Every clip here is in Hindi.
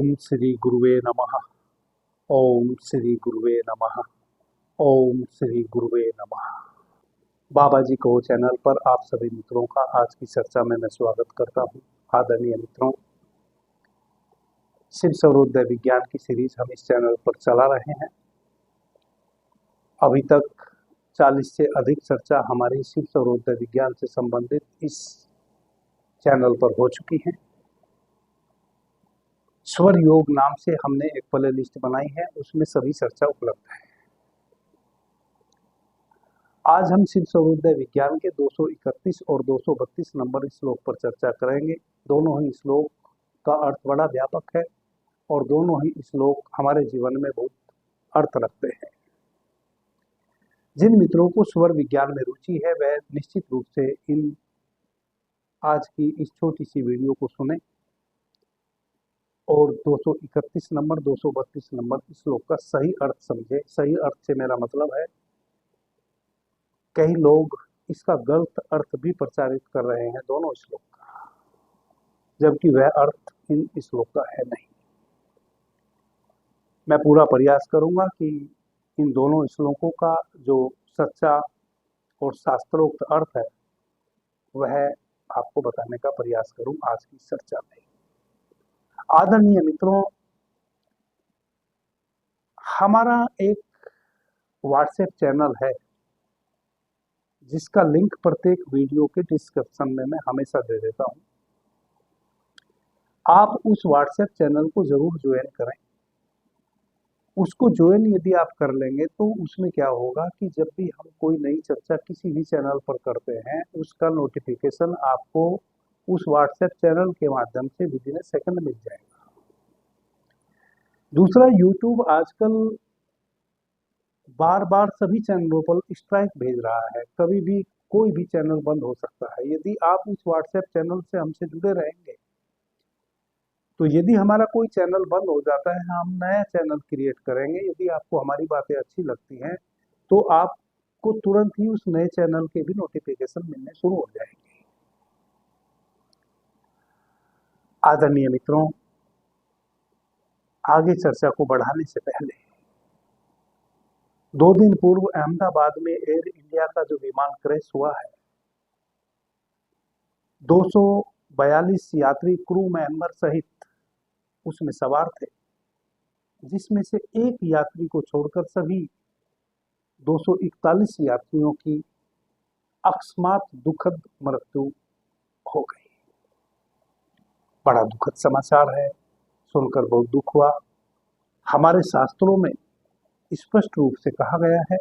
ओम श्री गुरुवे नमः। ओम श्री गुरुवे नमः। ओम श्री गुरुवे नमः। बाबा जी को चैनल पर आप सभी मित्रों का आज की चर्चा में मैं स्वागत करता हूं। आदरणीय मित्रों, शिव सौरोदय विज्ञान की सीरीज हम इस चैनल पर चला रहे हैं। अभी तक 40 से अधिक चर्चा हमारी शिव सौरोदय विज्ञान से संबंधित इस चैनल पर हो चुकी है। स्वर योग नाम से हमने एक प्ले लिस्ट बनाई है, उसमें सभी चर्चा उपलब्ध है। आज हम शिव सौरोदय विज्ञान के 231 और 232 नंबर श्लोक पर चर्चा करेंगे। दोनों ही श्लोक का अर्थ बड़ा व्यापक है और दोनों ही श्लोक हमारे जीवन में बहुत अर्थ रखते हैं। जिन मित्रों को स्वर विज्ञान में रुचि है वह निश्चित रूप से इन आज की इस छोटी सी वीडियो को सुने और 231 नंबर 232 नंबर श्लोक का सही अर्थ समझे। सही अर्थ से मेरा मतलब है, कई लोग इसका गलत अर्थ भी प्रचारित कर रहे हैं दोनों श्लोक का, जबकि वह अर्थ इन श्लोक का है नहीं। मैं पूरा प्रयास करूंगा कि इन दोनों श्लोकों का जो सच्चा और शास्त्रोक्त अर्थ है वह आपको बताने का प्रयास करूं आज की चर्चा में। आदरणीय मित्रों, हमारा एक व्हाट्सएप चैनल है जिसका लिंक प्रत्येक वीडियो के डिस्क्रिप्शन में मैं हमेशा दे देता हूं। आप उस व्हाट्सएप चैनल को जरूर ज्वाइन करें। उसको ज्वाइन यदि आप कर लेंगे तो उसमें क्या होगा कि जब भी हम कोई नई चर्चा किसी भी चैनल पर करते हैं उसका नोटिफिकेशन आपको उस व्हाट्सएप चैनल के माध्यम से विदिन ए सेकंड मिल जाएगा। दूसरा, यूट्यूब आजकल बार बार सभी चैनलों पर स्ट्राइक भेज रहा है। कभी भी कोई भी चैनल बंद हो सकता है। यदि आप उस व्हाट्सएप चैनल से हमसे जुड़े रहेंगे तो यदि हमारा कोई चैनल बंद हो जाता है, हम नया चैनल क्रिएट करेंगे। यदि आपको हमारी बातें अच्छी लगती हैं तो आपको तुरंत ही उस नए चैनल के भी नोटिफिकेशन मिलने शुरू हो जाएंगे। आदरणीय मित्रों, आगे चर्चा को बढ़ाने से पहले 2 दिन पूर्व अहमदाबाद में एयर इंडिया का जो विमान क्रैश हुआ है, 242 यात्री क्रू मेंबर सहित उसमें सवार थे, जिसमें से एक यात्री को छोड़कर सभी 241 यात्रियों की अकस्मात दुखद मृत्यु हो गई। बड़ा दुखद समाचार है, सुनकर बहुत दुख हुआ। हमारे शास्त्रों में स्पष्ट रूप से कहा गया है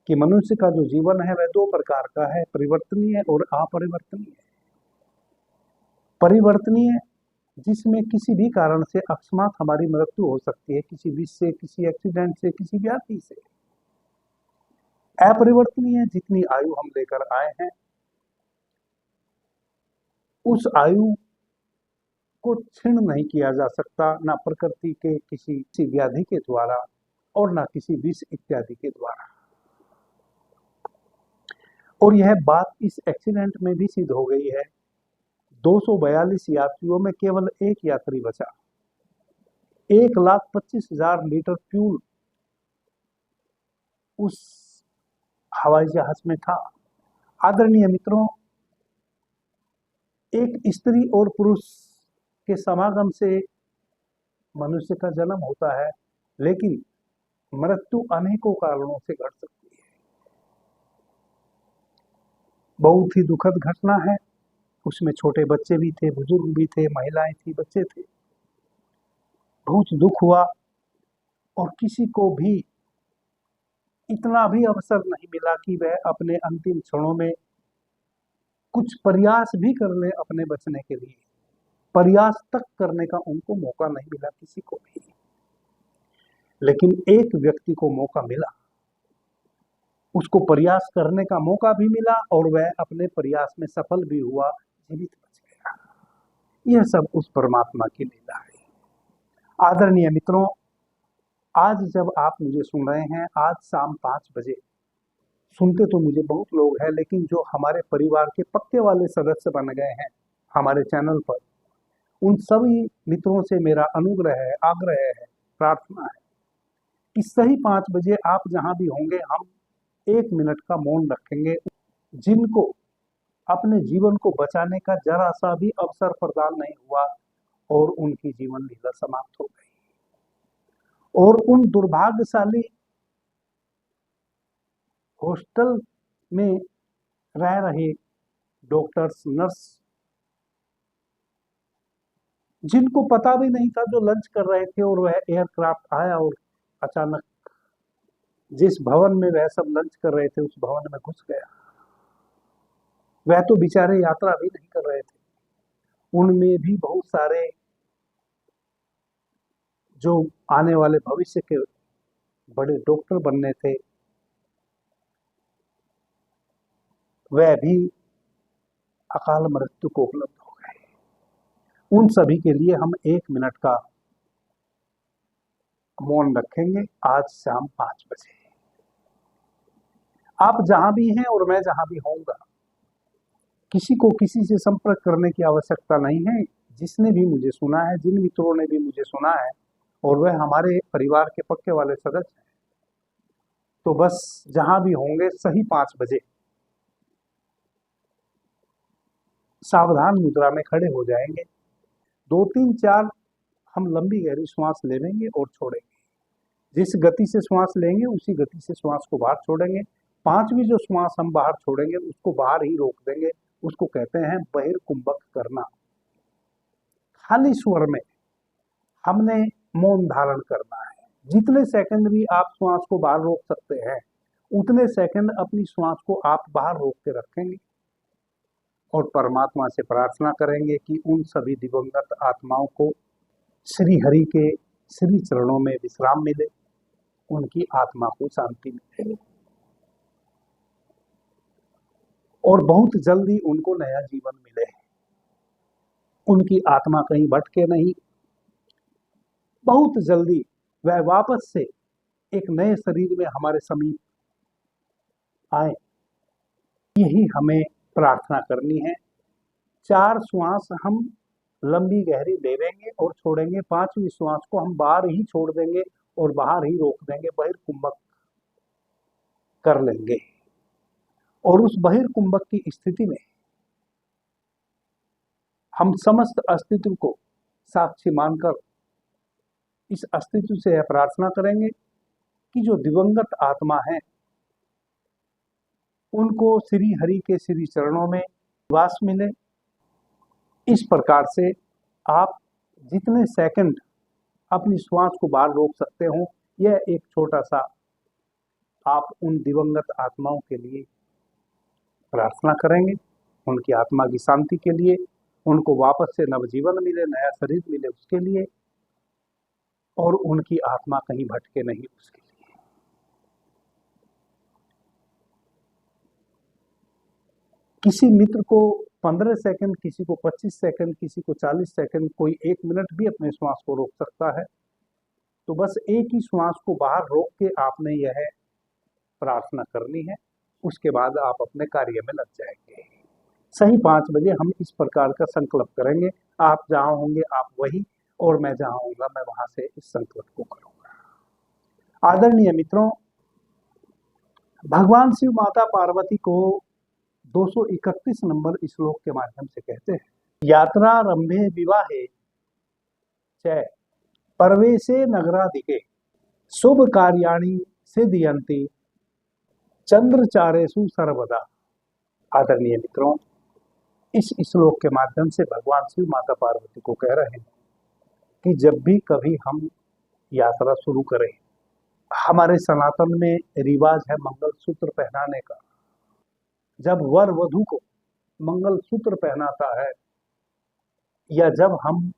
कि मनुष्य का जो जीवन है वह 2 प्रकार का है, परिवर्तनीय और अपरिवर्तनीय। परिवर्तनीय जिसमें किसी भी कारण से अकस्मात हमारी मृत्यु हो सकती है, किसी विष से, किसी एक्सीडेंट से, किसी व्याधि से। अपरिवर्तनीय जितनी आयु हम लेकर आए हैं उस आयु को क्षीण नहीं किया जा सकता, ना प्रकृति के किसी व्याधि के द्वारा और ना किसी विष इत्यादि के द्वारा। और यह बात इस एक्सीडेंट में भी सिद्ध हो गई है। 242 यात्रियों में केवल एक यात्री बचा। 1,25,000 लीटर फ्यूल उस हवाई जहाज में था। आदरणीय मित्रों, एक स्त्री और पुरुष के समागम से मनुष्य का जन्म होता है, लेकिन मृत्यु अनेकों कारणों से घट सकती है। बहुत ही दुखद घटना है। उसमें छोटे बच्चे भी थे, बुजुर्ग भी थे, महिलाएं थी, बच्चे थे। बहुत दुख हुआ और किसी को भी इतना भी अवसर नहीं मिला कि वह अपने अंतिम क्षणों में कुछ प्रयास भी कर ले अपने बचने के लिए। प्रयास तक करने का उनको मौका नहीं मिला किसी को भी। लेकिन एक व्यक्ति को मौका मिला, उसको प्रयास करने का मौका भी मिला और वह अपने प्रयास में सफल भी हुआ, जीवित बच गया। यह सब उस परमात्मा की लीला है। आदरणीय मित्रों, आज जब आप मुझे सुन रहे हैं, आज शाम 5 बजे, सुनते तो मुझे बहुत लोग हैं, लेकिन जो हमारे परिवार के पक्के वाले सदस्य बन गए हैं हमारे चैनल पर, उन सभी मित्रों से मेरा अनुग्रह है, आग्रह है, प्रार्थना है कि सही 5 बजे आप जहां भी होंगे हम 1 मिनट का मौन रखेंगे। जिनको अपने जीवन को बचाने का जरा सा भी अवसर प्रदान नहीं हुआ और उनकी जीवन लीला समाप्त हो गई, और उन दुर्भाग्यशाली हॉस्टल में रह रहे डॉक्टर्स, नर्स, जिनको पता भी नहीं था, जो लंच कर रहे थे और वह एयरक्राफ्ट आया और अचानक जिस भवन में वह सब लंच कर रहे थे उस भवन में घुस गया। वह तो बेचारे यात्रा भी नहीं कर रहे थे। उनमें भी बहुत सारे जो आने वाले भविष्य के बड़े डॉक्टर बनने थे, वह भी अकाल मृत्यु को उपलब्ध हो गए। उन सभी के लिए हम 1 मिनट का मौन रखेंगे आज शाम 5 बजे। आप जहां भी हैं और मैं जहां भी होऊंगा, किसी को किसी से संपर्क करने की आवश्यकता नहीं है। जिसने भी मुझे सुना है, जिन मित्रों ने भी मुझे सुना है और वह हमारे परिवार के पक्के वाले सदस्य हैं, तो बस जहां भी होंगे सही 5 बजे सावधान मुद्रा में खड़े हो जाएंगे। 2 3 4 हम लंबी गहरी श्वास लेंगे और छोड़ेंगे। जिस गति से श्वास लेंगे उसी गति से श्वास को बाहर छोड़ेंगे। 5वीं जो श्वास हम बाहर छोड़ेंगे उसको बाहर ही रोक देंगे। उसको कहते हैं बहिर्कुंभक करना। खाली स्वर में हमने मौन धारण करना है। जितने सेकंड भी आप श्वास को बाहर रोक सकते हैं उतने सेकंड अपनी श्वास को आप बाहर रोक के रखेंगे और परमात्मा से प्रार्थना करेंगे कि उन सभी दिवंगत आत्माओं को श्री हरि के श्री चरणों में विश्राम मिले, उनकी आत्मा को शांति मिले और बहुत जल्दी उनको नया जीवन मिले। उनकी आत्मा कहीं भटके नहीं, बहुत जल्दी वह वापस से एक नए शरीर में हमारे समीप आए। यही हमें प्रार्थना करनी है। 4 श्वास हम लंबी गहरी ले लेंगे और छोड़ेंगे। 5वीं श्वास को हम बाहर ही छोड़ देंगे और बाहर ही रोक देंगे, बहिर्कुंभक कर लेंगे। और उस बहिर्कुंभक की स्थिति में हम समस्त अस्तित्व को साक्षी मानकर इस अस्तित्व से यह प्रार्थना करेंगे कि जो दिवंगत आत्मा है उनको श्री हरि के श्री चरणों में वास मिले। इस प्रकार से आप जितने सेकंड अपनी श्वास को बाहर रोक सकते हो, यह एक छोटा सा आप उन दिवंगत आत्माओं के लिए प्रार्थना करेंगे, उनकी आत्मा की शांति के लिए, उनको वापस से नवजीवन मिले, नया शरीर मिले उसके लिए, और उनकी आत्मा कहीं भटके नहीं उसके लिए। किसी मित्र को 15 सेकंड, किसी को 25 सेकंड, किसी को 40 सेकंड, कोई 1 मिनट भी अपने श्वास को रोक सकता है। तो बस एक ही श्वास को बाहर रोक के आपने यह प्रार्थना करनी है। उसके बाद आप अपने कार्य में लग जाएंगे। सही 5 बजे हम इस प्रकार का संकल्प करेंगे। आप जहां होंगे आप वही, और मैं जहां होऊंगा मैं वहां से इस संकल्प को करूंगा। आदरणीय मित्रों, भगवान शिव माता पार्वती को 231 नंबर श्लोक के माध्यम से कहते हैं, यात्रारंभे विवाहे च परवेशे नगराधिके शुभ कार्याणि सिद्धयन्ति चंद्रचारेषु सर्वदा। आदरणीय मित्रों, इस श्लोक के माध्यम से भगवान शिव माता पार्वती को कह रहे हैं कि जब भी कभी हम यात्रा शुरू करें, हमारे सनातन में रिवाज है मंगलसूत्र पहनाने का। जब वर वधू को मंगलसूत्र पहनाता है या जब हम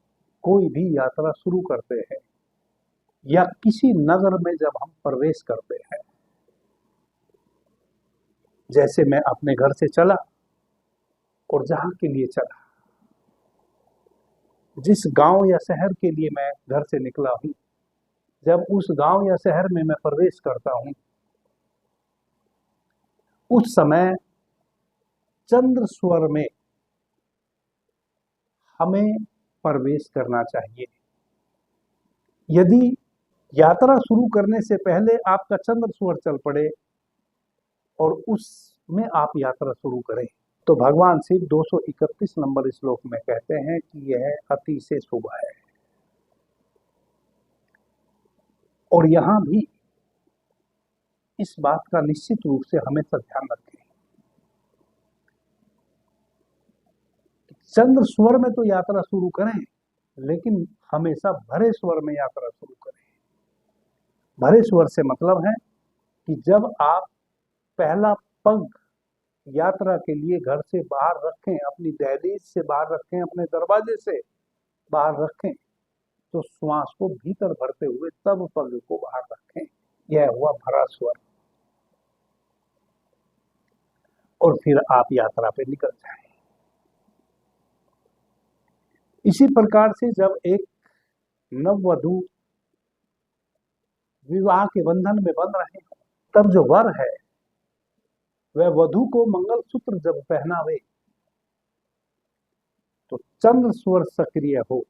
कोई भी यात्रा शुरू करते हैं या किसी नगर में जब हम प्रवेश करते हैं, जैसे मैं अपने घर से चला और जहां के लिए चला, जिस गांव या शहर के लिए मैं घर से निकला हूं, जब उस गांव या शहर में मैं प्रवेश करता हूं, उस समय चंद्र स्वर में हमें प्रवेश करना चाहिए। यदि यात्रा शुरू करने से पहले आपका चंद्र स्वर चल पड़े और उसमें आप यात्रा शुरू करें तो भगवान शिव 231 नंबर श्लोक में कहते हैं कि यह अति से शुभ है। और यहां भी इस बात का निश्चित रूप से हमेशा ध्यान रखें, चंद्र स्वर में तो यात्रा शुरू करें, लेकिन हमेशा भरे स्वर में यात्रा शुरू करें। भरे स्वर से मतलब है कि जब आप पहला पग यात्रा के लिए घर से बाहर रखें, अपनी दहलीज से बाहर रखें, अपने दरवाजे से बाहर रखें, तो श्वास को भीतर भरते हुए तब पग को बाहर रखें। यह हुआ भरा स्वर। और फिर आप यात्रा पे निकल जाएं। इसी प्रकार से जब एक नववधू विवाह के बंधन में बंध रहे हैं, तब जो वर है वह वधू को मंगलसूत्र जब पहनावे तो चंद्र स्वर सक्रिय हो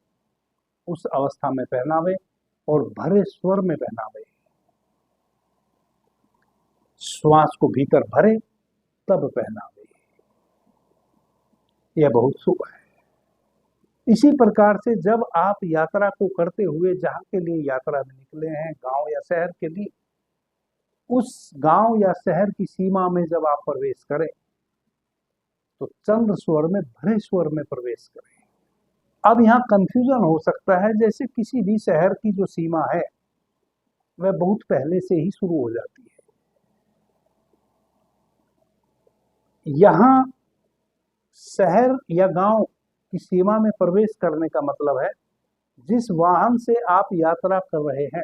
उस अवस्था में पहनावे और भरे स्वर में पहनावे। श्वास को भीतर भरे तब पहनावे। यह बहुत शुभ है। इसी प्रकार से जब आप यात्रा को करते हुए जहां के लिए यात्रा में निकले हैं, गांव या शहर के लिए, उस गांव या शहर की सीमा में जब आप प्रवेश करें तो चंद्र स्वर में भरे स्वर में प्रवेश करें। अब यहाँ कंफ्यूजन हो सकता है, जैसे किसी भी शहर की जो सीमा है वह बहुत पहले से ही शुरू हो जाती है। यहाँ शहर या गांव की सीमा में प्रवेश करने का मतलब है जिस वाहन से आप यात्रा कर रहे हैं,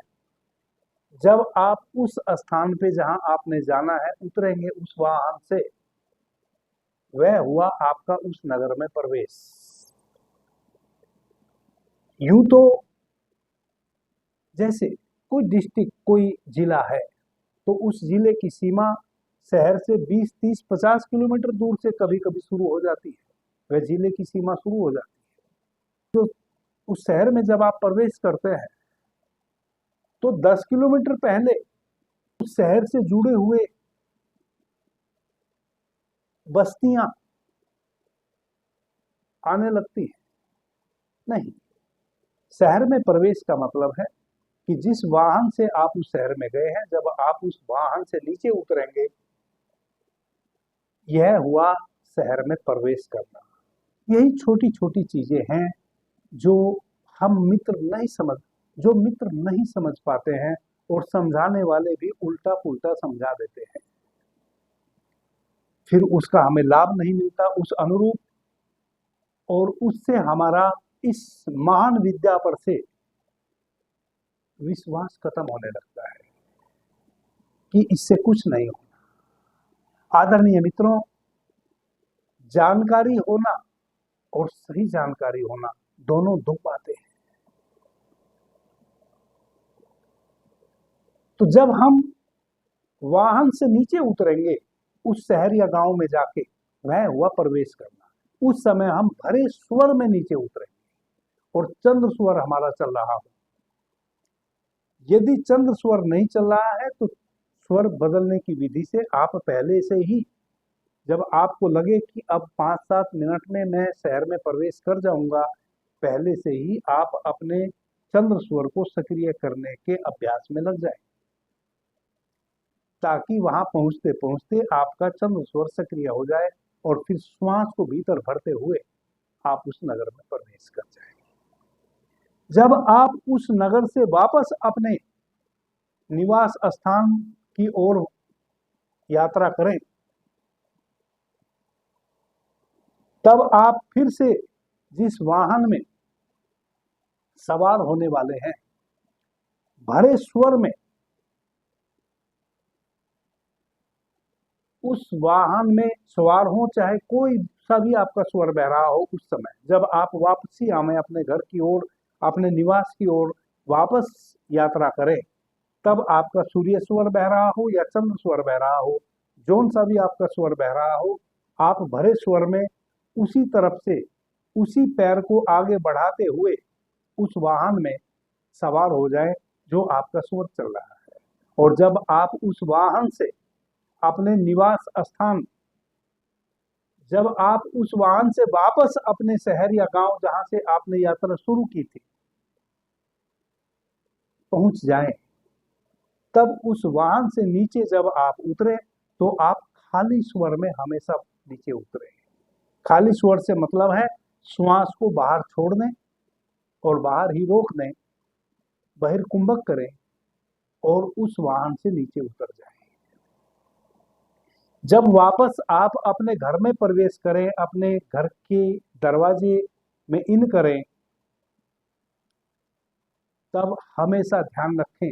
जब आप उस स्थान पे जहां आपने जाना है उतरेंगे उस वाहन से, वह हुआ आपका उस नगर में प्रवेश। यूं तो जैसे कोई डिस्ट्रिक्ट, कोई जिला है, तो उस जिले की सीमा शहर से 20, 30, 50 किलोमीटर दूर से कभी कभी शुरू हो जाती है। वह जिले की सीमा शुरू हो जाती है। तो उस शहर में जब आप प्रवेश करते हैं तो 10 किलोमीटर पहले उस शहर से जुड़े हुए बस्तियां आने लगती हैं। नहीं, शहर में प्रवेश का मतलब है कि जिस वाहन से आप उस शहर में गए हैं, जब आप उस वाहन से नीचे उतरेंगे, यह हुआ शहर में प्रवेश करना। यही छोटी छोटी चीजें हैं जो मित्र नहीं समझ पाते हैं और समझाने वाले भी उल्टा पुल्टा समझा देते हैं। फिर उसका हमें लाभ नहीं मिलता उस अनुरूप, और उससे हमारा इस महान विद्या पर से विश्वास खत्म होने लगता है कि इससे कुछ नहीं होना। आदरणीय मित्रों, जानकारी होना और सही जानकारी होना दोनों दो बातें हैं। तो जब हम वाहन से नीचे उतरेंगे उस शहर या गांव में जाके, वह हुआ प्रवेश करना। उस समय हम भरे स्वर में नीचे उतरेंगे और चंद्र स्वर हमारा चल रहा हो। यदि चंद्र स्वर नहीं चल रहा है तो स्वर बदलने की विधि से आप पहले से ही, जब आपको लगे कि अब 5-7 मिनट में मैं शहर में प्रवेश कर जाऊंगा, पहले से ही आप अपने चंद्र स्वर को सक्रिय करने के अभ्यास में लग जाए, ताकि वहां पहुंचते पहुंचते आपका चंद्र स्वर सक्रिय हो जाए और फिर श्वास को भीतर भरते हुए आप उस नगर में प्रवेश कर जाए। जब आप उस नगर से वापस अपने निवास स्थान की ओर यात्रा करें, तब आप फिर से जिस वाहन में सवार होने वाले हैं, भरे स्वर में उस वाहन में सवार हो, चाहे कोई सा भी आपका स्वर बह रहा हो, उस समय जब आप वापसी आवे अपने घर की ओर, अपने निवास की ओर वापस यात्रा करें, तब आपका सूर्य स्वर बह रहा हो या चंद्र स्वर बह रहा हो, जौन सा भी आपका स्वर बह रहा हो, आप भरे स्वर में उसी तरफ से उसी पैर को आगे बढ़ाते हुए उस वाहन में सवार हो जाए जो आपका स्वर चल रहा है। और जब आप उस वाहन से अपने निवास स्थान, जब आप उस वाहन से वापस अपने शहर या गांव जहां से आपने यात्रा शुरू की थी पहुंच जाएं, तब उस वाहन से नीचे जब आप उतरे तो आप खाली स्वर में हमेशा नीचे उतरे। खाली स्वर से मतलब है श्वास को बाहर छोड़ने और बाहर ही रोक दें, बहिर्कुंभक करें और उस वाहन से नीचे उतर जाएं। जब वापस आप अपने घर में प्रवेश करें, अपने घर के दरवाजे में इन करें, तब हमेशा ध्यान रखें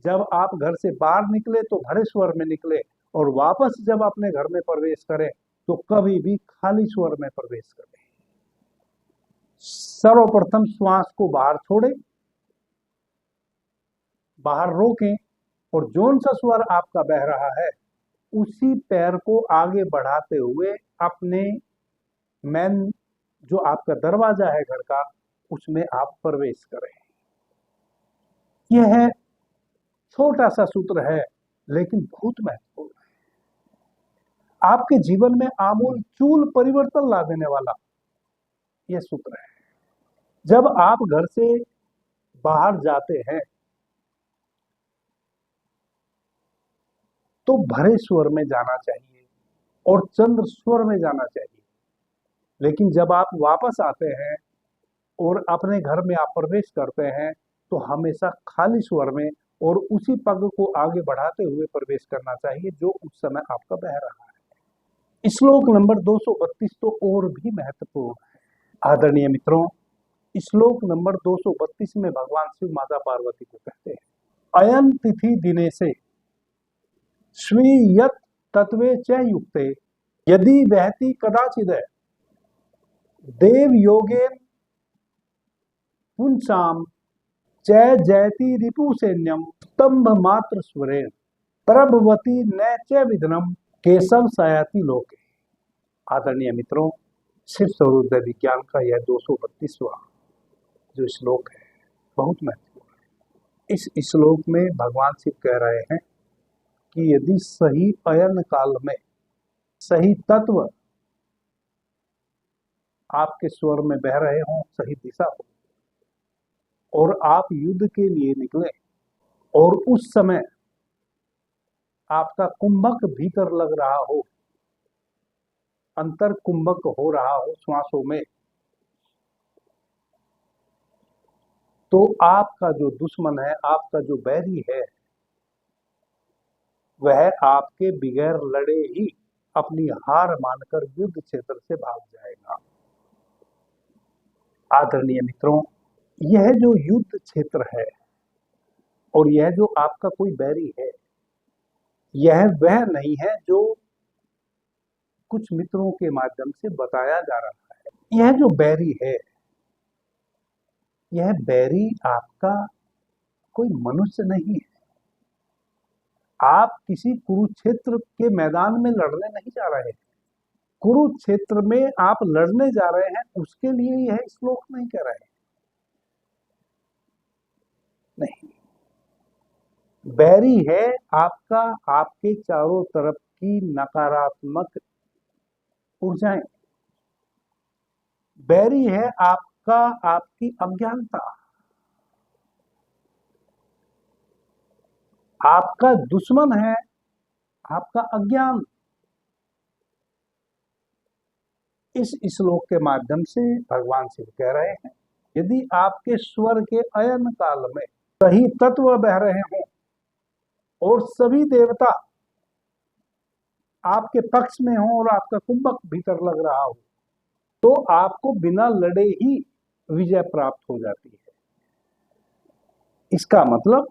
जब आप घर से बाहर निकले तो भरे स्वर में निकले और वापस जब अपने घर में प्रवेश करें तो कभी भी खाली स्वर में प्रवेश करें। सर्वप्रथम श्वास को बाहर छोड़ें, बाहर रोकें और जोन सा स्वर आपका बह रहा है उसी पैर को आगे बढ़ाते हुए अपने मेन जो आपका दरवाजा है घर का उसमें आप प्रवेश करें। यह छोटा सा सूत्र है लेकिन बहुत महत्वपूर्ण है। आपके जीवन में आमूल चूल परिवर्तन ला देने वाला यह सूत्र है। जब आप घर से बाहर जाते हैं तो भरे स्वर में जाना चाहिए और चंद्र स्वर में जाना चाहिए, लेकिन जब आप वापस आते हैं और अपने घर में आप प्रवेश करते हैं तो हमेशा खाली स्वर में और उसी पग को आगे बढ़ाते हुए प्रवेश करना चाहिए जो उस समय आपका बह रहा है। श्लोक नंबर 232 तो और भी महत्वपूर्ण है। आदरणीय मित्रों, श्लोक नंबर 232 में भगवान शिव माता पार्वती को कहते हैं, अयन तिथि दिने से स्वीयत तत्वे च युक्ते यदि वहति कदाचिद देव योगेन पुंसाम च जयति रिपु सैन्यम स्तंभ मात्र स्वरेण प्रभवती न च विघ्नम केशव सयाति लोके। आदरणीय मित्रों, शिव स्वरूप विज्ञान का यह 232वां जो श्लोक है बहुत महत्वपूर्ण है। इस श्लोक में भगवान शिव कह रहे हैं कि यदि सही अयन काल में सही तत्व आपके स्वर में बह रहे हों, सही दिशा हो और आप युद्ध के लिए निकले और उस समय आपका कुंभक भीतर लग रहा हो, अंतर कुंभक हो रहा हो श्वासों में, तो आपका जो दुश्मन है, आपका जो बैरी है, वह आपके बगैर लड़े ही अपनी हार मानकर युद्ध क्षेत्र से भाग जाएगा। आदरणीय मित्रों, यह जो युद्ध क्षेत्र है और यह जो आपका कोई बैरी है, यह वह नहीं है जो कुछ मित्रों के माध्यम से बताया जा रहा है। यह जो बैरी है, यह बैरी आपका कोई मनुष्य नहीं है। आप किसी कुरुक्षेत्र के मैदान में लड़ने नहीं जा रहे हैं। कुरुक्षेत्र में आप लड़ने जा रहे हैं, उसके लिए यह श्लोक नहीं कह रहे हैं। नहीं, बैरी है आपका, आपके चारों तरफ की नकारात्मक ऊर्जाएं। बैरी है आपका, आपकी अज्ञानता। आपका दुश्मन है आपका अज्ञान। इस श्लोक के माध्यम से भगवान शिव कह रहे हैं, यदि आपके स्वर के अयन काल में सही तत्व बह रहे हों और सभी देवता आपके पक्ष में हो और आपका कुंभक भीतर लग रहा हो, तो आपको बिना लड़े ही विजय प्राप्त हो जाती है। इसका मतलब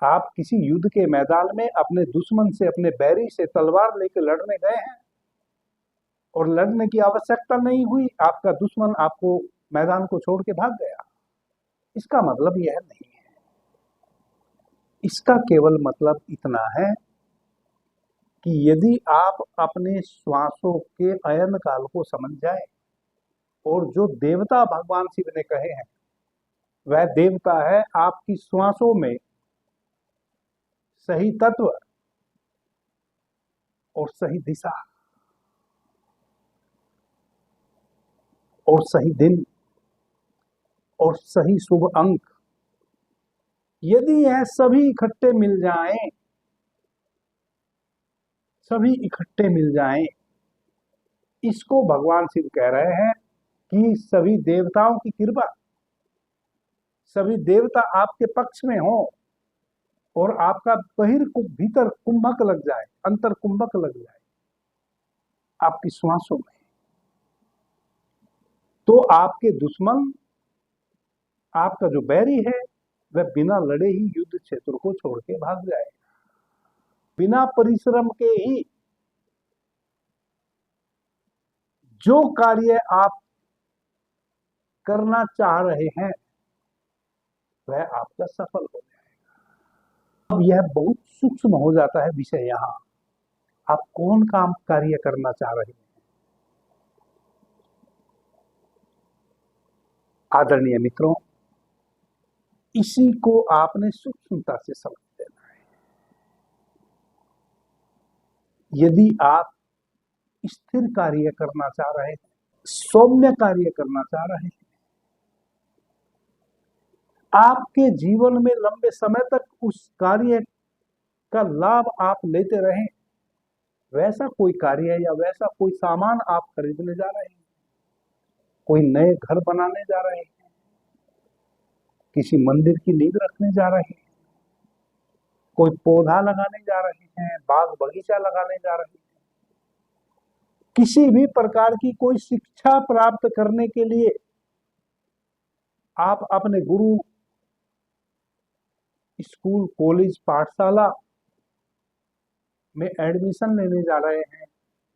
आप किसी युद्ध के मैदान में अपने दुश्मन से, अपने बैरी से तलवार लेकर लड़ने गए हैं और लड़ने की आवश्यकता नहीं हुई, आपका दुश्मन आपको मैदान को छोड़ के भाग गया। इसका मतलब यह नहीं है। इसका केवल मतलब इतना है कि यदि आप अपने श्वासों के अयन काल को समझ जाए और जो देवता भगवान शिव ने कहे हैं वह देवता है आपकी श्वासों में सही तत्व और सही दिशा और सही दिन और सही शुभ अंक, यदि यह सभी इकट्ठे मिल जाएं, सभी इकट्ठे मिल जाएं, इसको भगवान शिव कह रहे हैं कि सभी देवताओं की कृपा, सभी देवता आपके पक्ष में हो और आपका भीतर कुंभक लग जाए, अंतर कुंभक लग जाए आपकी श्वासों में, तो आपके दुश्मन, आपका जो बैरी है वह बिना लड़े ही युद्ध क्षेत्र को छोड़ के भाग जाएगा। बिना परिश्रम के ही जो कार्य आप करना चाह रहे हैं वह आपका सफल हो जाएगा। अब यह बहुत सूक्ष्म हो जाता है विषय। यहां आप कौन काम कार्य करना चाह रहे हैं? आदरणीय मित्रों, इसी को आपने सूक्ष्मता से समझ लेना है। यदि आप स्थिर कार्य करना चाह रहे हैं, सौम्य कार्य करना चाह रहे हैं, आपके जीवन में लंबे समय तक उस कार्य का लाभ आप लेते रहें, वैसा कोई कार्य या वैसा कोई सामान आप खरीदने जा रहे हैं, कोई नए घर बनाने जा रहे हैं, किसी मंदिर की नींव रखने जा रहे हैं, कोई पौधा लगाने जा रहे हैं, बाग बगीचा लगाने जा रहे हैं, किसी भी प्रकार की कोई शिक्षा प्राप्त करने के लिए आप अपने गुरु, स्कूल, कॉलेज, पाठशाला में एडमिशन लेने जा रहे हैं,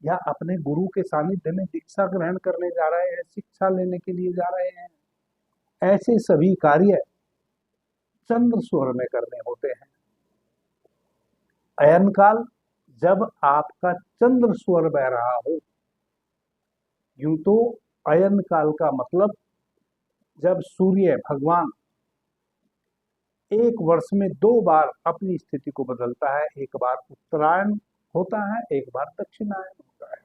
या अपने गुरु के सानिध्य में दीक्षा ग्रहण करने जा रहे हैं, शिक्षा लेने के लिए जा रहे हैं, ऐसे सभी कार्य चंद्र स्वर में करने होते हैं। अयन काल जब आपका चंद्र स्वर बह रहा हो, यूं तो अयन काल का मतलब जब सूर्य भगवान एक वर्ष में 2 बार अपनी स्थिति को बदलता है, एक बार उत्तरायण होता है, एक बार दक्षिणायन होता है।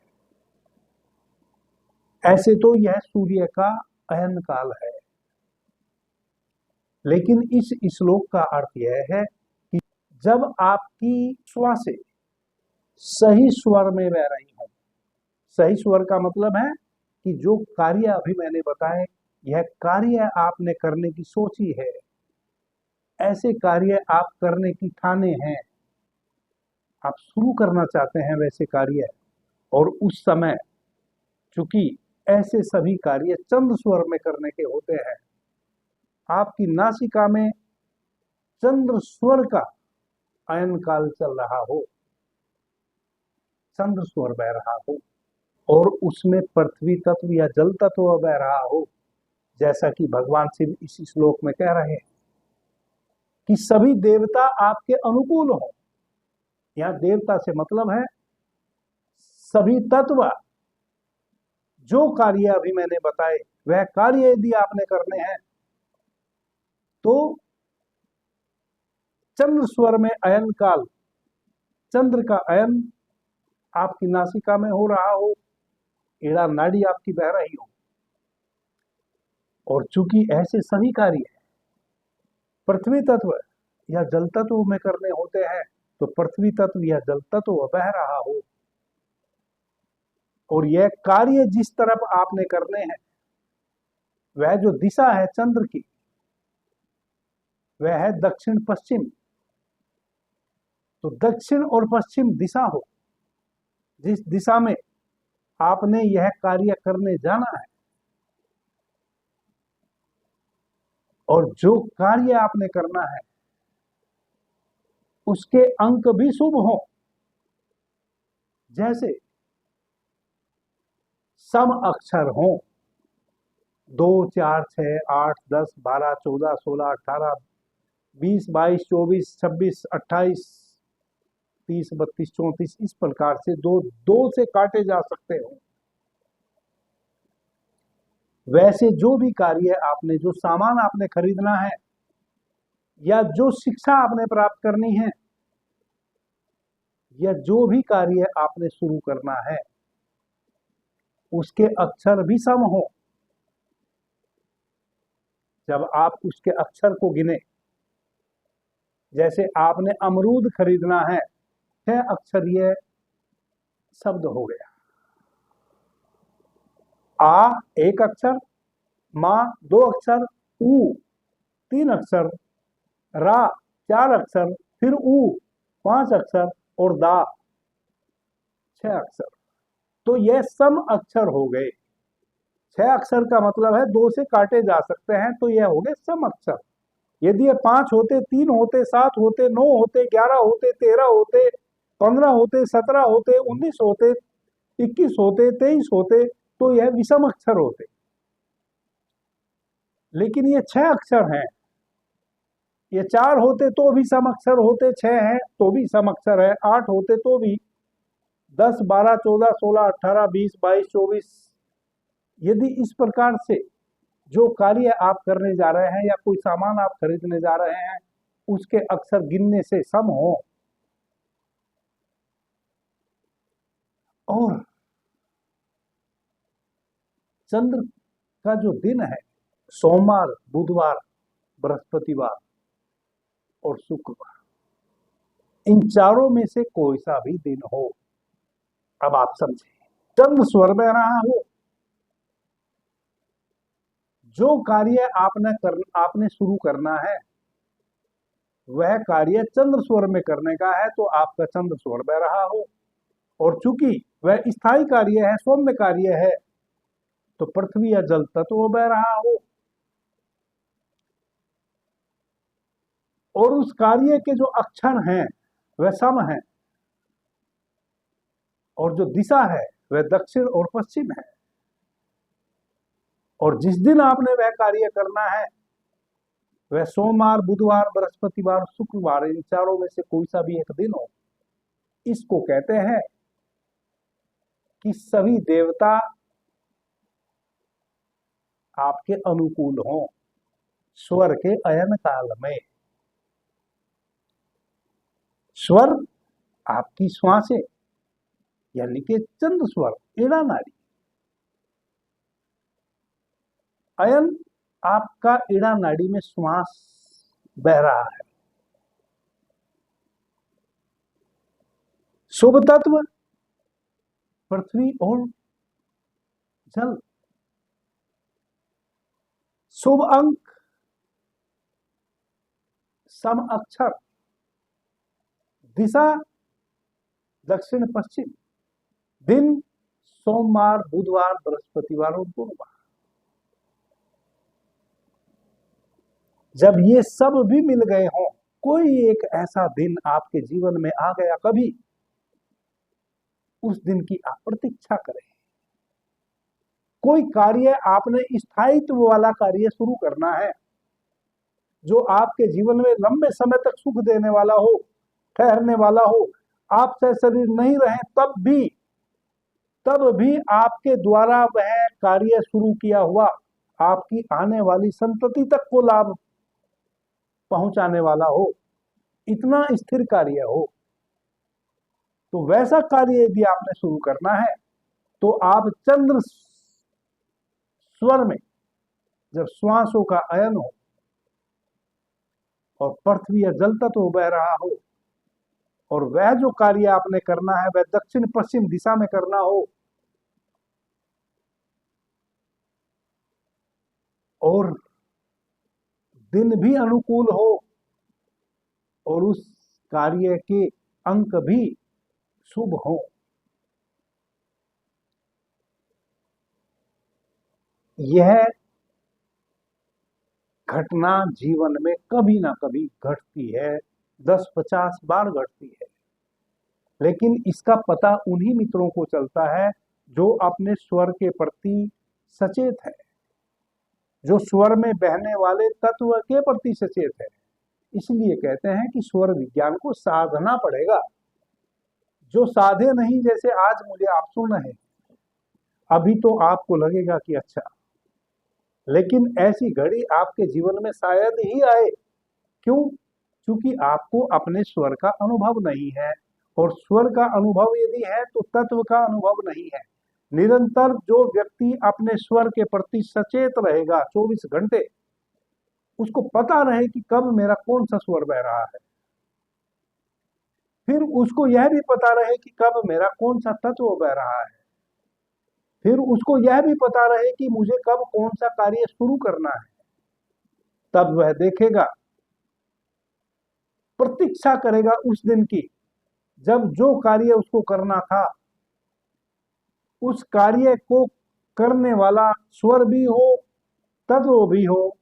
ऐसे तो यह सूर्य का अयन काल है, लेकिन इस श्लोक का अर्थ यह है कि जब आपकी श्वासें सही स्वर में बह रही हो, सही स्वर का मतलब है कि जो कार्य अभी मैंने बताए, यह कार्य आपने करने की सोची है, ऐसे कार्य आप करने की ठाने हैं, आप शुरू करना चाहते हैं वैसे कार्य, और उस समय चूंकि ऐसे सभी कार्य चंद्र स्वर में करने के होते हैं, आपकी नासिका में चंद्र स्वर का अयन काल चल रहा हो, चंद्र स्वर बह रहा हो, और उसमें पृथ्वी तत्व या जल तत्व बह रहा हो, जैसा कि भगवान शिव इसी श्लोक में कह रहे हैं कि सभी देवता आपके अनुकूल हो। यहां देवता से मतलब है सभी तत्व, जो कार्य अभी मैंने बताए वह कार्य यदि आपने करने हैं तो चंद्र स्वर में अयन काल, चंद्र का अयन आपकी नासिका में हो रहा हो, ईड़ा नाड़ी आपकी बह रही हो, और चूंकि ऐसे सभी कार्य पृथ्वी तत्व या जल तत्व में करने होते हैं, तो पृथ्वी तत्व या जल तत्व बह रहा हो, और यह कार्य जिस तरफ आपने करने हैं वह जो दिशा है चंद्र की, वह है दक्षिण पश्चिम। तो दक्षिण और पश्चिम दिशा हो, जिस दिशा में आपने यह कार्य करने जाना है, और जो कार्य आपने करना है उसके अंक भी शुभ हो, जैसे सम अक्षर हो, 2, 4, 6, 8, 10, 12, 14, 16, 18, 20, 22, 24, 26, 28, 30, 32, 34, इस प्रकार से दो से काटे जा सकते हो। वैसे जो भी कार्य आपने, जो सामान आपने खरीदना है या जो शिक्षा आपने प्राप्त करनी है या जो भी कार्य आपने शुरू करना है, उसके अक्षर भी सम हो। जब आप उसके अक्षर को गिने, जैसे आपने अमरूद खरीदना है, 6 अक्षरीय शब्द हो गया। आ 1 अक्षर, मा 2 अक्षर, ऊ 3 अक्षर, रा 4 अक्षर, फिर ऊ 5 अक्षर और दा 6 अक्षर। तो यह सम अक्षर हो गए। 6 अक्षर का मतलब है 2 से काटे जा सकते हैं, तो यह हो गए सम अक्षर। यदि ये 5 होते, 3 होते, 7 होते, 9 होते, 11 होते, 13 होते, 15 होते, 17 होते, 19 होते, 21 होते, 23 होते, तो यह विषम अक्षर होते। लेकिन ये 6 अक्षर हैं। ये 4 होते तो भी सम अक्षर होते, 6 हैं तो भी सम अक्षर है, 8 होते तो भी, 10, 12, 14, 16, 18, 20, 22, 24। यदि इस प्रकार से जो कार्य आप करने जा रहे हैं या कोई सामान आप खरीदने जा रहे हैं, उसके अक्षर गिनने से सम हो। और चंद्र का जो दिन है, सोमवार, बुधवार, बृहस्पतिवार और शुक्रवार, इन चारों में से कोई सा भी दिन हो, अब आप समझे, चंद्र स्वर में रहा हो, जो कार्य आपने शुरू करना है वह कार्य चंद्र स्वर में करने का है, तो आपका चंद्र स्वर में रहा हो। और चूंकि वह स्थायी कार्य है, सौम्य कार्य है, तो पृथ्वी या जल तत्व बह रहा हो। और उस कार्य के जो अक्षर हैं वह सम है, और जो दिशा है वह दक्षिण और पश्चिम है। और जिस दिन आपने वह कार्य करना है वह सोमवार, बुधवार, बृहस्पतिवार, शुक्रवार, इन चारों में से कोई सा भी एक दिन हो। इसको कहते हैं कि सभी देवता आपके अनुकूल हों स्वर के अयन काल में। स्वर आपकी श्वासें, यानी कि चंद्र स्वर, एड़ा नाड़ी। अयन आपका एड़ा नाड़ी में श्वास बह रहा है। शुभ तत्व पृथ्वी और जल। शुभ अंक सम अक्षर। दिशा दक्षिण पश्चिम। दिन सोमवार, बुधवार, बृहस्पतिवार और गुरुवार। जब ये सब भी मिल गए हों, कोई एक ऐसा दिन आपके जीवन में आ गया कभी, उस दिन की आप प्रतीक्षा करें। कोई कार्य आपने स्थायित्व वाला कार्य शुरू करना है, जो आपके जीवन में लंबे समय तक सुख देने वाला हो, ठहरने वाला हो। आप चाहे शरीर नहीं रहे तब भी आपके द्वारा वह कार्य शुरू किया हुआ आपकी आने वाली संतति तक को लाभ पहुंचाने वाला हो, इतना स्थिर कार्य हो। तो वैसा कार्य यदि आपने शुरू करना है, तो आप चंद्र स्वर में जब श्वासों का अयन हो और पृथ्वी या जल तत्व बह रहा हो, और वह जो कार्य आपने करना है वह दक्षिण पश्चिम दिशा में करना हो, और दिन भी अनुकूल हो, और उस कार्य के अंक भी शुभ हो, यह घटना जीवन में कभी ना कभी घटती है, 10-50 बार घटती है। लेकिन इसका पता उन्हीं मित्रों को चलता है जो अपने स्वर के प्रति सचेत है, जो स्वर में बहने वाले तत्व के प्रति सचेत है। इसलिए कहते हैं कि स्वर विज्ञान को साधना पड़ेगा। जो साधे नहीं, जैसे आज मुझे आप सुन रहे हैं, अभी तो आपको लगेगा कि अच्छा लेकिन ऐसी घड़ी आपके जीवन में शायद ही आए। क्यों? क्योंकि आपको अपने स्वर का अनुभव नहीं है, और स्वर का अनुभव यदि है तो तत्व का अनुभव नहीं है। निरंतर जो व्यक्ति अपने स्वर के प्रति सचेत रहेगा 24 घंटे, उसको पता रहे कि कब मेरा कौन सा स्वर बह रहा है, फिर उसको यह भी पता रहे कि कब मेरा कौन सा तत्व बह रहा है, फिर उसको यह भी पता रहे कि मुझे कब कौन सा कार्य शुरू करना है। तब वह देखेगा, प्रतीक्षा करेगा उस दिन की जब जो कार्य उसको करना था, उस कार्य को करने वाला स्वर भी हो, तत्व भी हो,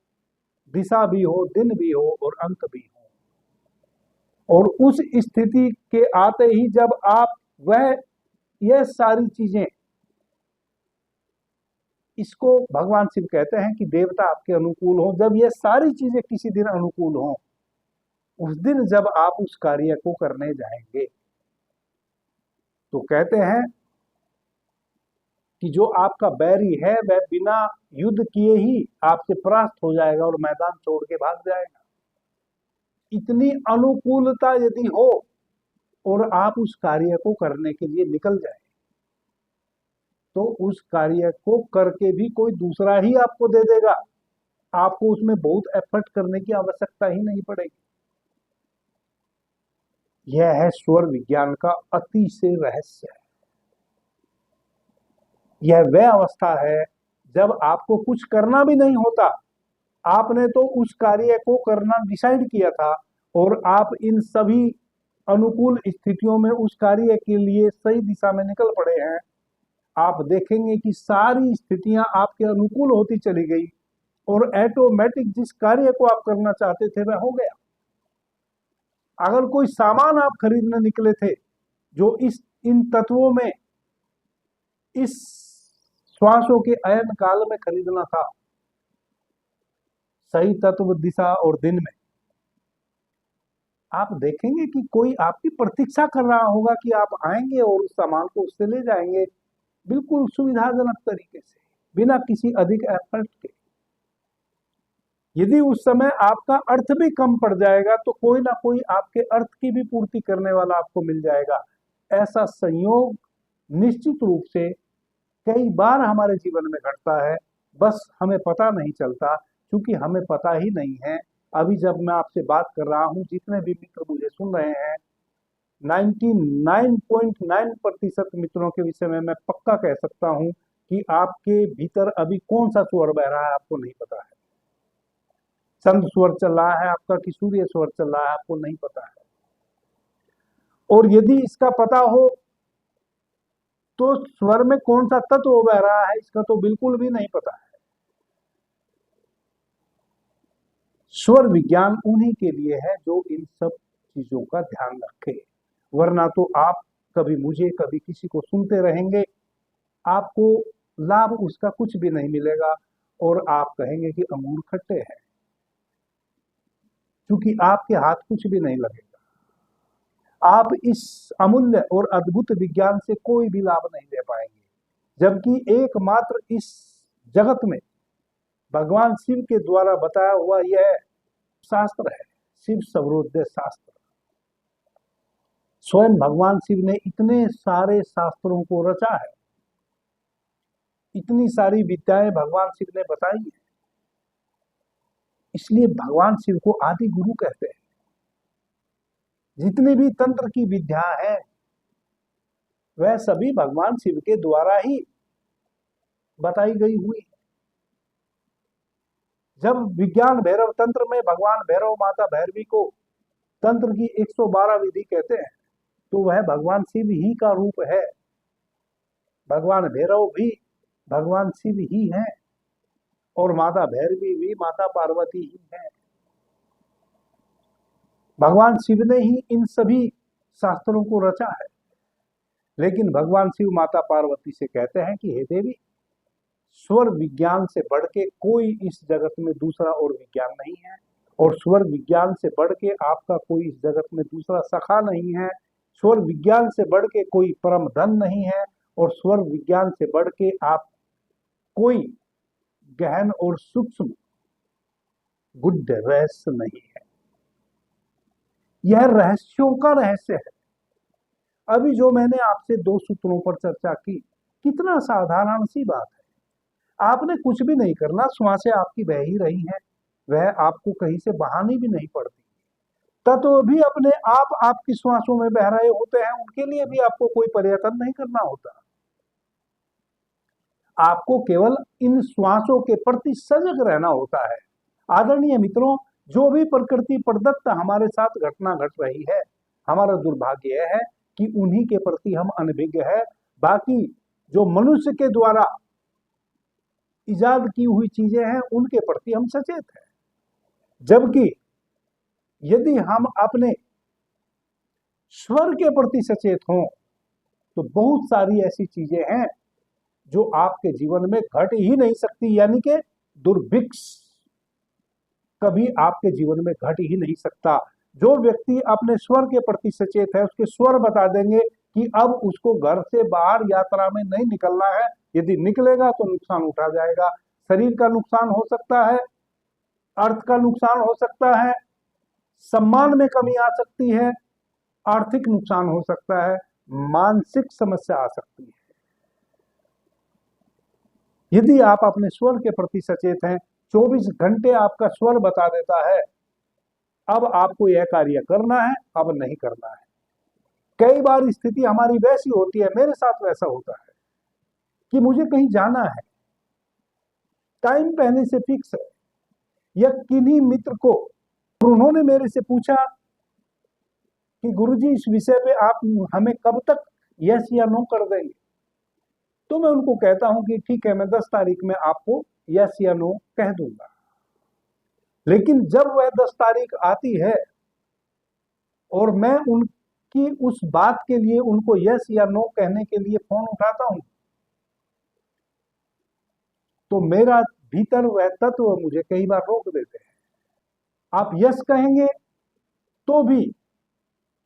दिशा भी हो, दिन भी हो और अंत भी हो। और उस स्थिति के आते ही जब आप वह यह सारी चीजें, इसको भगवान शिव कहते हैं कि देवता आपके अनुकूल हो, जब ये सारी चीजें किसी दिन अनुकूल हो, उस दिन जब आप उस कार्य को करने जाएंगे, तो कहते हैं कि जो आपका बैरी है वह बिना युद्ध किए ही आपसे परास्त हो जाएगा और मैदान छोड़ के भाग जाएगा। इतनी अनुकूलता यदि हो और आप उस कार्य को करने के लिए निकल जाए, तो उस कार्य को करके भी कोई दूसरा ही आपको दे देगा। आपको उसमें बहुत एफर्ट करने की आवश्यकता ही नहीं पड़ेगी। यह है स्वर विज्ञान का अति से रहस्य। यह वह अवस्था है जब आपको कुछ करना भी नहीं होता, आपने तो उस कार्य को करना डिसाइड किया था, और आप इन सभी अनुकूल स्थितियों में उस कार्य के लिए सही दिशा में निकल पड़े हैं। आप देखेंगे कि सारी स्थितियां आपके अनुकूल होती चली गई, और ऑटोमेटिक जिस कार्य को आप करना चाहते थे वह हो गया। अगर कोई सामान आप खरीदने निकले थे जो इन तत्वों में, इस श्वासों के अयन काल में खरीदना था, सही तत्व, दिशा और दिन में, आप देखेंगे कि कोई आपकी प्रतीक्षा कर रहा होगा कि आप आएंगे और उस सामान को उससे ले जाएंगे, बिल्कुल सुविधाजनक तरीके से, बिना किसी अधिक एफर्ट के। यदि उस समय आपका अर्थ भी कम पड़ जाएगा तो कोई ना कोई आपके अर्थ की भी पूर्ति करने वाला आपको मिल जाएगा। ऐसा संयोग निश्चित रूप से कई बार हमारे जीवन में घटता है, बस हमें पता नहीं चलता, क्योंकि हमें पता ही नहीं है। अभी जब मैं आपसे बात कर रहा हूं, जितने भी मित्र मुझे सुन रहे हैं, 99.9% मित्रों के विषय में मैं पक्का कह सकता हूं कि आपके भीतर अभी कौन सा स्वर बह रहा है आपको नहीं पता है। चंद स्वर चल रहा है आपका कि सूर्य स्वर चल रहा है आपको नहीं पता है। और यदि इसका पता हो तो स्वर में कौन सा तत्व बह रहा है इसका तो बिल्कुल भी नहीं पता है। स्वर विज्ञान उन्हीं के लिए है जो इन सब चीजों का ध्यान रखे, वरना तो आप कभी मुझे कभी किसी को सुनते रहेंगे, आपको लाभ उसका कुछ भी नहीं मिलेगा, और आप कहेंगे कि अंगूर खट्टे हैं, क्योंकि आपके हाथ कुछ भी नहीं लगेगा। आप इस अमूल्य और अद्भुत विज्ञान से कोई भी लाभ नहीं ले पाएंगे, जबकि एकमात्र इस जगत में भगवान शिव के द्वारा बताया हुआ यह शास्त्र है, शिव सर्वोदय शास्त्र। स्वयं भगवान शिव ने इतने सारे शास्त्रों को रचा है, इतनी सारी विद्याएं भगवान शिव ने बताई है, इसलिए भगवान शिव को आदि गुरु कहते हैं। जितनी भी तंत्र की विद्या है वह सभी भगवान शिव के द्वारा ही बताई गई हुई है। जब विज्ञान भैरव तंत्र में भगवान भैरव माता भैरवी को तंत्र की 112 विधि कहते हैं, तो वह भगवान शिव ही का रूप है। भगवान भैरव भी भगवान शिव ही है, और माता भैरवी भी माता पार्वती ही है। भगवान शिव ने ही इन सभी शास्त्रों को रचा है। लेकिन भगवान शिव माता पार्वती से कहते हैं कि हे देवी, स्वर विज्ञान से बढ़ के कोई इस जगत में दूसरा और विज्ञान नहीं है, और स्वर विज्ञान से बढ़ के आपका कोई इस जगत में दूसरा सखा नहीं है, स्वर विज्ञान से बढ़ के कोई परम धन नहीं है, और स्वर विज्ञान से बढ़ के आप कोई गहन और सूक्ष्म गुड रहस्य नहीं है। यह रहस्यों का रहस्य है। अभी जो मैंने आपसे दो सूत्रों पर चर्चा की, कितना साधारण सी बात है। आपने कुछ भी नहीं करना, श्वासें आपकी बह ही रही हैं, वह आपको कहीं से बहानी भी नहीं पड़ती। तत्व भी अपने आप आपकी श्वासों में बह रहे होते हैं, उनके लिए भी आपको कोई प्रयत्न नहीं करना होता। आपको केवल इन श्वासों के प्रति सजग रहना होता है। आदरणीय मित्रों, जो भी प्रकृति प्रदत्त हमारे साथ घटना घट रही है, हमारा दुर्भाग्य यह है कि उन्हीं के प्रति हम अनभिज्ञ है। बाकी जो मनुष्य के द्वारा इजाद की हुई चीजें हैं, उनके प्रति हम सचेत हैं। जबकि यदि हम अपने स्वर के प्रति सचेत हों, तो बहुत सारी ऐसी चीजें हैं जो आपके जीवन में घट ही नहीं सकती, यानी कि दुर्भिक्ष कभी आपके जीवन में घट ही नहीं सकता। जो व्यक्ति अपने स्वर के प्रति सचेत है, उसके स्वर बता देंगे कि अब उसको घर से बाहर यात्रा में नहीं निकलना है। यदि निकलेगा तो नुकसान उठा जाएगा। शरीर का नुकसान हो सकता है, अर्थ का नुकसान हो सकता है, सम्मान में कमी आ सकती है, आर्थिक नुकसान हो सकता है, मानसिक समस्या आ सकती है। यदि आप अपने स्वर के प्रति सचेत हैं, 24 घंटे आपका स्वर बता देता है अब आपको यह कार्य करना है, अब नहीं करना है। कई बार स्थिति हमारी वैसी होती है, मेरे साथ वैसा होता है कि मुझे कहीं जाना है, टाइम पहले से फिक्स है, या किन्हीं मित्र को उन्होंने मेरे से पूछा कि गुरुजी इस विषय पे आप हमें कब तक यस या नो कर देंगे। तो मैं उनको कहता हूं कि ठीक है, मैं 10 तारीख में आपको यस या नो कह दूंगा। लेकिन जब वह 10 तारीख आती है और मैं उनकी उस बात के लिए उनको यस या नो कहने के लिए फोन उठाता हूं, तो मेरा भीतर वह तत्व मुझे कई बार रोक देते हैं। आप यस कहेंगे तो भी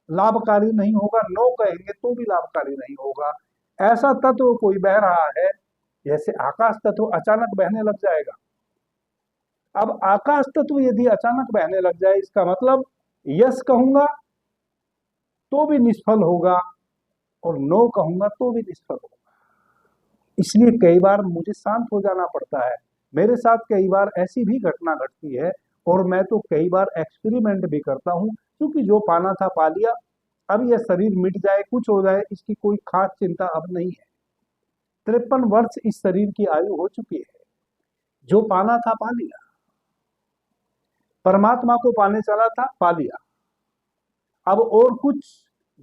लाभकारी नहीं होगा, नो कहेंगे तो भी लाभकारी नहीं होगा। ऐसा तत्व कोई बह रहा है जैसे आकाश तत्व अचानक बहने लग जाएगा। अब आकाश तत्व यदि अचानक बहने लग जाए, इसका मतलब यस कहूंगा तो भी निष्फल होगा और नो कहूंगा तो भी निष्फल होगा। इसलिए कई बार मुझे शांत हो जाना पड़ता है। मेरे साथ कई बार ऐसी भी घटना घटती है और मैं तो कई बार एक्सपेरिमेंट भी करता हूं, क्योंकि जो पाना था पा लिया। अब यह शरीर मिट जाए, कुछ हो जाए, इसकी कोई खास चिंता अब नहीं है। 53 वर्ष इस शरीर की आयु हो चुकी है। जो पाना था पा लिया, परमात्मा को पाने चला था, पा लिया। अब और कुछ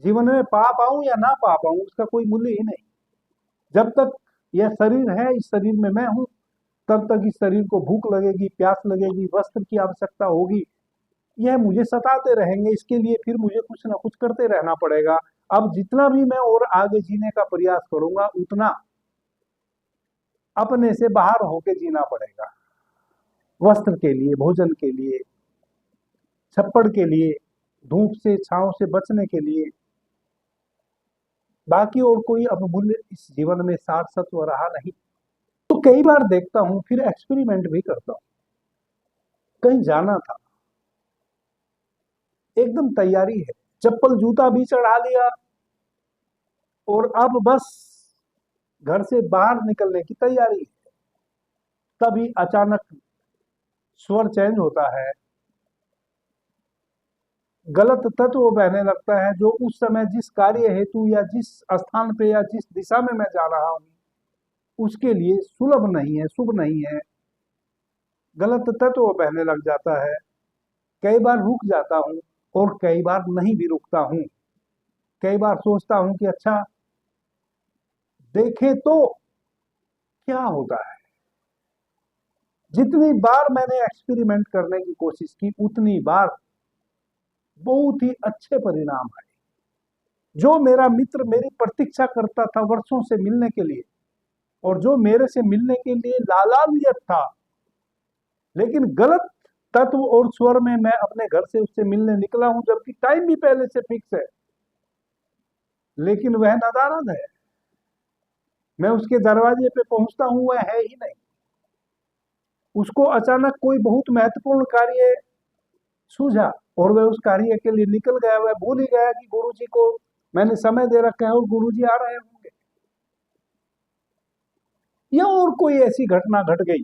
जीवन में पा पाऊं या ना पा पाऊं, उसका कोई मूल्य ही नहीं। जब तक यह शरीर है, इस शरीर में मैं हूं, तब तक इस शरीर को भूख लगेगी, प्यास लगेगी, वस्त्र की आवश्यकता होगी। यह मुझे सताते रहेंगे, इसके लिए फिर मुझे कुछ ना कुछ करते रहना पड़ेगा। अब जितना भी मैं और आगे जीने का प्रयास करूंगा, उतना अपने से बाहर होके जीना पड़ेगा। वस्त्र के लिए, भोजन के लिए, छप्पड़ के लिए, धूप से छांव से बचने के लिए। बाकी और कोई अब मूल्य इस जीवन में सारसत्व रहा नहीं। तो कई बार देखता हूं, फिर एक्सपेरिमेंट भी करता हूं। कहीं जाना था, एकदम तैयारी है, चप्पल जूता भी चढ़ा लिया और अब बस घर से बाहर निकलने की तैयारी है। तभी अचानक स्वर चेंज होता है, गलत तत्व बहने लगता है, जो उस समय जिस कार्य हेतु या जिस स्थान पे या जिस दिशा में मैं जा रहा हूं उसके लिए सुलभ नहीं है, शुभ नहीं है। गलत तत्व बहने लग जाता है। कई बार रुक जाता हूं और कई बार नहीं भी रुकता हूं। कई बार सोचता हूं कि अच्छा देखे तो क्या होता है। जितनी बार मैंने एक्सपेरिमेंट करने की कोशिश की, उतनी बार बहुत ही अच्छे परिणाम आए। जो मेरा मित्र मेरी प्रतीक्षा करता था वर्षों से मिलने के लिए, और जो मेरे से मिलने के लिए लालायित था, लेकिन गलत तत्व और स्वर में मैं अपने घर से उससे मिलने निकला हूं, जबकि टाइम भी पहले से फिक्स है, लेकिन वह नदारद है। मैं उसके दरवाजे पे पहुंचता हूं, वह है ही नहीं। उसको अचानक कोई बहुत महत्वपूर्ण कार्य सूझा और वह उस कार्य के लिए निकल गया, वह भूल ही गया कि गुरुजी को मैंने समय दे रखा है और गुरुजी आ रहे होंगे, या और कोई ऐसी घटना घट गई,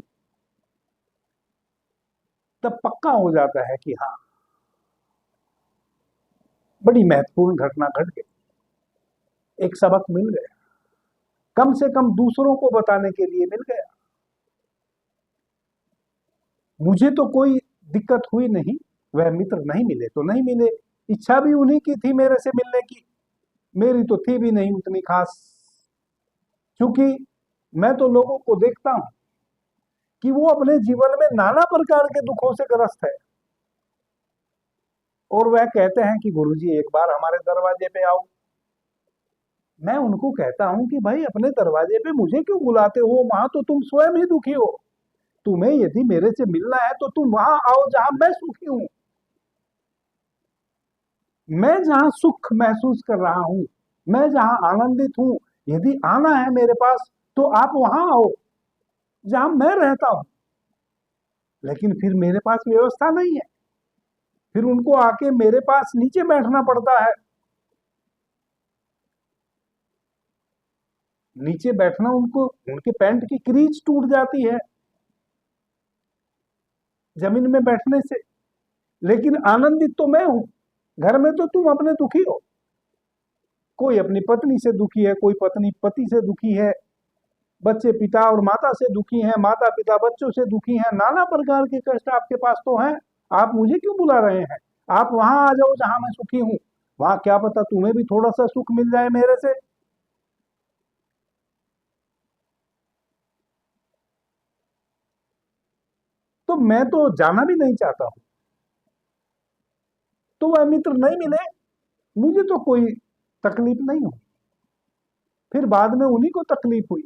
तब पक्का हो जाता है कि हाँ, बड़ी महत्वपूर्ण घटना घट गई, एक सबक मिल गया, कम से कम दूसरों को बताने के लिए मिल गया। मुझे तो कोई दिक्कत हुई नहीं, वह मित्र नहीं मिले तो नहीं मिले, इच्छा भी उन्हीं की थी मेरे से मिलने की, मेरी तो थी भी नहीं उतनी खास, क्योंकि मैं तो लोगों को देखता हूं कि वो अपने जीवन में नाना प्रकार के दुखों से ग्रस्त है, और वह कहते हैं कि गुरुजी एक बार हमारे दरवाजे पे आओ। मैं उनको कहता हूं कि भाई अपने दरवाजे पे मुझे क्यों बुलाते हो, वहां तो तुम स्वयं ही दुखी हो, तुम्हें यदि मेरे से मिलना है तो तुम वहां आओ जहां मैं सुखी हूं, मैं जहां सुख महसूस कर रहा हूं, मैं जहां आनंदित हूं, यदि आना है मेरे पास तो आप वहां आओ जहां मैं रहता हूं। लेकिन फिर मेरे पास व्यवस्था नहीं है, फिर उनको आके मेरे पास नीचे बैठना पड़ता है, नीचे बैठना उनको, उनके पैंट की क्रीज टूट जाती है जमीन में बैठने से, लेकिन आनंदित तो मैं हूं, घर में तो तुम अपने दुखी हो, कोई अपनी पत्नी से दुखी है, कोई पत्नी पति से दुखी है, बच्चे पिता और माता से दुखी हैं, माता पिता बच्चों से दुखी हैं, नाना प्रकार के कष्ट आपके पास तो हैं, आप मुझे क्यों बुला रहे हैं, आप वहां आ जाओ जहां मैं सुखी हूं, वहां क्या पता तुम्हें भी थोड़ा सा सुख मिल जाए मेरे से। तो मैं तो जाना भी नहीं चाहता हूं, तो वह मित्र नहीं मिले, मुझे तो कोई तकलीफ नहीं हुई, फिर बाद में उन्हीं को तकलीफ हुई।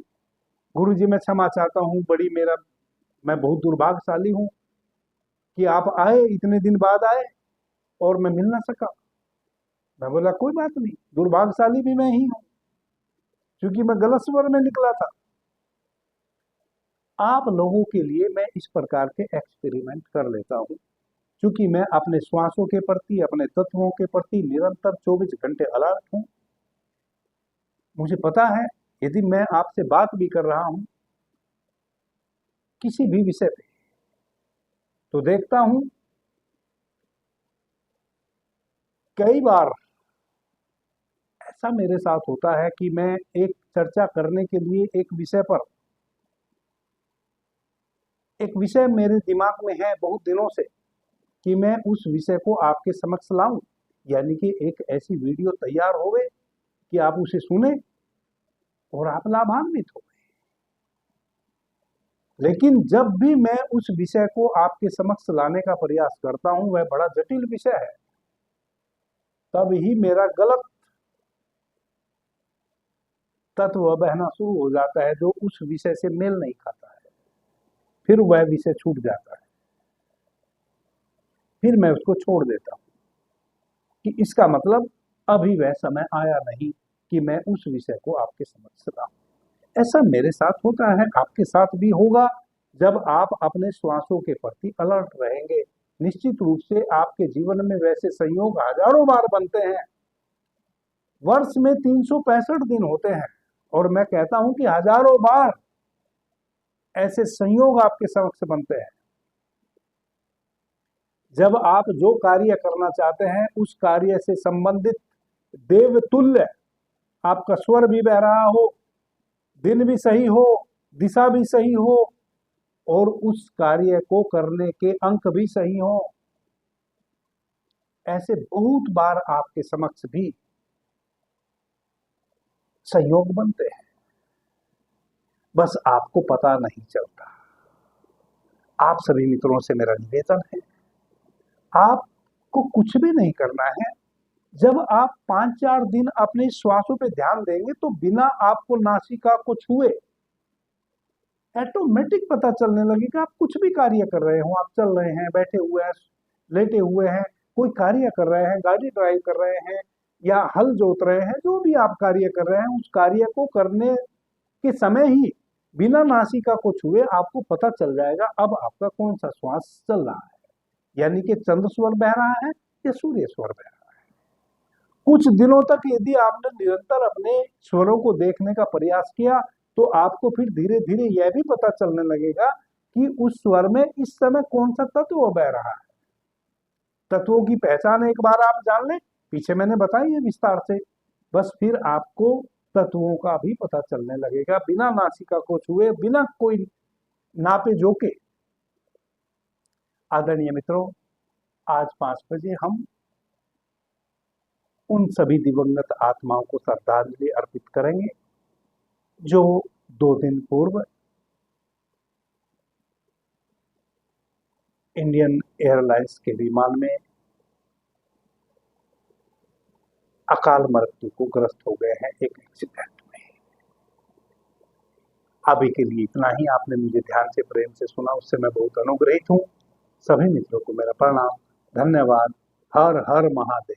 गुरु जी मैं क्षमा चाहता हूँ, बड़ी मेरा, मैं बहुत दुर्भाग्यशाली हूँ कि आप आए, इतने दिन बाद आए और मैं मिल ना सका। मैं बोला कोई बात नहीं, दुर्भाग्यशाली भी मैं ही हूँ, क्योंकि मैं गलत स्वर में निकला था। आप लोगों के लिए मैं इस प्रकार के एक्सपेरिमेंट कर लेता हूँ, क्योंकि मैं अपने श्वासों के प्रति, अपने तत्वों के प्रति निरंतर 24 घंटे अलर्ट हूँ। मुझे पता है यदि मैं आपसे बात भी कर रहा हूं किसी भी विषय पे, तो देखता हूं कई बार ऐसा मेरे साथ होता है कि मैं एक चर्चा करने के लिए एक विषय मेरे दिमाग में है बहुत दिनों से कि मैं उस विषय को आपके समक्ष लाऊं, यानी कि एक ऐसी वीडियो तैयार होवे कि आप उसे सुने और आप लाभान्वित हो। लेकिन जब भी मैं उस विषय को आपके समक्ष लाने का प्रयास करता हूं, वह बड़ा जटिल विषय है, तब ही मेरा गलत तत्व बहना शुरू हो जाता है जो उस विषय से मेल नहीं खाता है, फिर वह विषय छूट जाता है, फिर मैं उसको छोड़ देता हूं कि इसका मतलब अभी वह समय आया नहीं कि मैं उस विषय को आपके समक्ष लाऊं। ऐसा मेरे साथ होता है, आपके साथ भी होगा। जब आप अपने श्वासों के प्रति अलर्ट रहेंगे, निश्चित रूप से आपके जीवन में वैसे संयोग हजारों बार बनते हैं, वर्ष में 365 दिन होते हैं, और मैं कहता हूं कि हजारों बार ऐसे संयोग आपके समक्ष बनते हैं। जब आप जो कार्य करना चाहते हैं उस कार्य से संबंधित देवतुल्य आपका स्वर भी बह रहा हो, दिन भी सही हो, दिशा भी सही हो, और उस कार्य को करने के अंक भी सही हो, ऐसे बहुत बार आपके समक्ष भी संयोग बनते हैं, बस आपको पता नहीं चलता। आप सभी मित्रों से मेरा निवेदन है, आपको कुछ भी नहीं करना है, जब आप 5-4 दिन अपने श्वासों पे ध्यान देंगे तो बिना आपको नासिका को छुए ऑटोमेटिक पता चलने लगेगा आप कुछ भी कार्य कर रहे हो, आप चल रहे हैं, बैठे हुए हैं, लेटे हुए हैं, कोई कार्य कर रहे हैं, गाड़ी ड्राइव कर रहे हैं या हल जोत रहे हैं, जो भी आप कार्य कर रहे हैं उस कार्य को करने के समय ही बिना नासिका को छुए आपको पता चल जाएगा अब आपका कौन सा श्वास चल रहा है, यानी कि चंद्र स्वर बह रहा है या सूर्य स्वर बह रहा है। कुछ दिनों तक यदि आपने निरंतर अपने स्वरों को देखने का प्रयास किया तो आपको फिर धीरे धीरे यह भी पता चलने लगेगा कि उस स्वर में इस समय कौन सा तत्व बह रहा है। तत्वों की पहचान एक बार आप जान लें, पीछे मैंने बताई है विस्तार से, बस फिर आपको तत्वों का भी पता चलने लगेगा बिना नासिका को छुए, बिना कोई नापे जोके। आदरणीय मित्रों, आज 5 बजे हम उन सभी दिवंगत आत्माओं को श्रद्धांजलि अर्पित करेंगे जो 2 दिन पूर्व इंडियन एयरलाइंस के विमान में अकाल मृत्यु को ग्रस्त हो गए हैं एक एक्सीडेंट में। अभी के लिए इतना ही। आपने मुझे ध्यान से प्रेम से सुना, उससे मैं बहुत अनुग्रहित हूँ। सभी मित्रों को मेरा प्रणाम, धन्यवाद। हर हर महादेव।